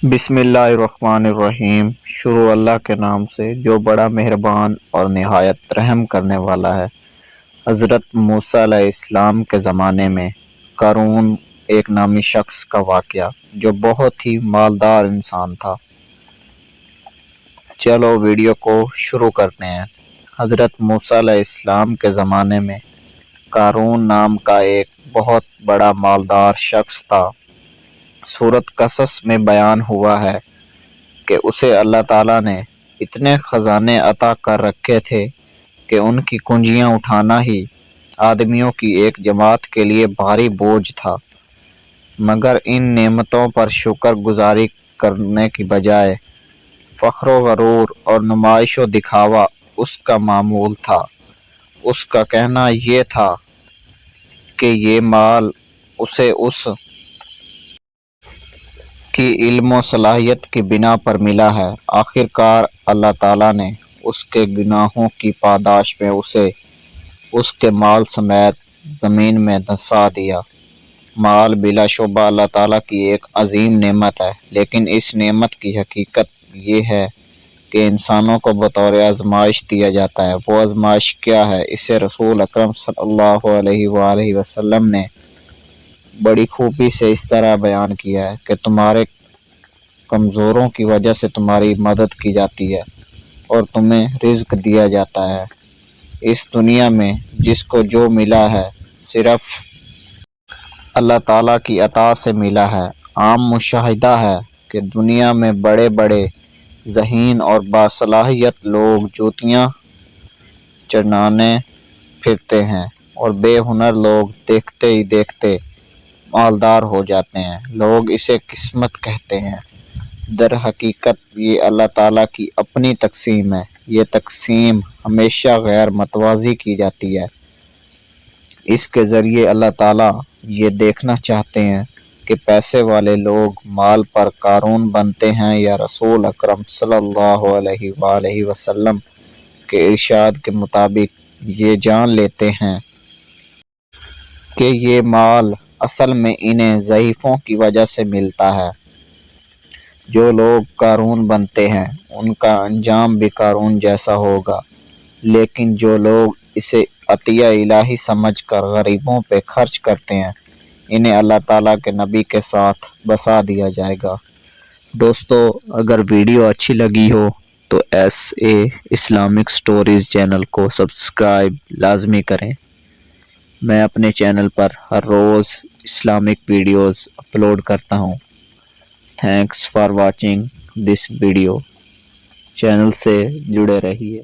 بسم اللہ الرحمن الرحیم۔ شروع اللہ کے نام سے جو بڑا مہربان اور نہایت رحم کرنے والا ہے۔ حضرت موسیٰ علیہ السلام کے زمانے میں قارون ایک نامی شخص کا واقعہ جو بہت ہی مالدار انسان تھا۔ چلو ویڈیو کو شروع کرتے ہیں۔ حضرت موسیٰ علیہ السلام کے زمانے میں قارون نام کا ایک بہت بڑا مالدار شخص تھا۔ سورۃ قصص میں بیان ہوا ہے کہ اسے اللہ تعالیٰ نے اتنے خزانے عطا کر رکھے تھے کہ ان کی کنجیاں اٹھانا ہی آدمیوں کی ایک جماعت کے لیے بھاری بوجھ تھا، مگر ان نعمتوں پر شکر گزاری کرنے کی بجائے فخر و غرور اور نمائش و دکھاوا اس کا معمول تھا۔ اس کا کہنا یہ تھا کہ یہ مال اسے اس کی علم و صلاحیت کی بنا پر ملا ہے۔ آخر کار اللہ تعالیٰ نے اس کے گناہوں کی پاداش میں اسے اس کے مال سمیت زمین میں دھسا دیا۔ مال بلا شبہ اللہ تعالیٰ کی ایک عظیم نعمت ہے، لیکن اس نعمت کی حقیقت یہ ہے کہ انسانوں کو بطور آزمائش دیا جاتا ہے۔ وہ آزمائش کیا ہے؟ اسے رسول اکرم صلی اللہ علیہ وآلہ وسلم نے بڑی خوبی سے اس طرح بیان کیا ہے کہ تمہارے کمزوروں کی وجہ سے تمہاری مدد کی جاتی ہے اور تمہیں رزق دیا جاتا ہے۔ اس دنیا میں جس کو جو ملا ہے صرف اللہ تعالیٰ کی عطا سے ملا ہے۔ عام مشاہدہ ہے کہ دنیا میں بڑے بڑے ذہین اور باصلاحیت لوگ جوتیاں چڑھانے پھرتے ہیں اور بے ہنر لوگ دیکھتے ہی دیکھتے مالدار ہو جاتے ہیں۔ لوگ اسے قسمت کہتے ہیں، در حقیقت یہ اللہ تعالیٰ کی اپنی تقسیم ہے۔ یہ تقسیم ہمیشہ غیر متوازی کی جاتی ہے۔ اس کے ذریعے اللہ تعالیٰ یہ دیکھنا چاہتے ہیں کہ پیسے والے لوگ مال پر قارون بنتے ہیں یا رسول اکرم صلی اللہ علیہ وآلہ وسلم کے ارشاد کے مطابق یہ جان لیتے ہیں کہ یہ مال اصل میں انہیں ضعیفوں کی وجہ سے ملتا ہے۔ جو لوگ قارون بنتے ہیں ان کا انجام بھی قارون جیسا ہوگا، لیکن جو لوگ اسے عطیہ الہی سمجھ کر غریبوں پہ خرچ کرتے ہیں انہیں اللہ تعالیٰ کے نبی کے ساتھ بسا دیا جائے گا۔ دوستو، اگر ویڈیو اچھی لگی ہو تو SA اسلامک سٹوریز چینل کو سبسکرائب لازمی کریں۔ میں اپنے چینل پر ہر روز اسلامک ویڈیوز اپلوڈ کرتا ہوں۔ Thanks for watching this video. Channel سے جڑے رہیے۔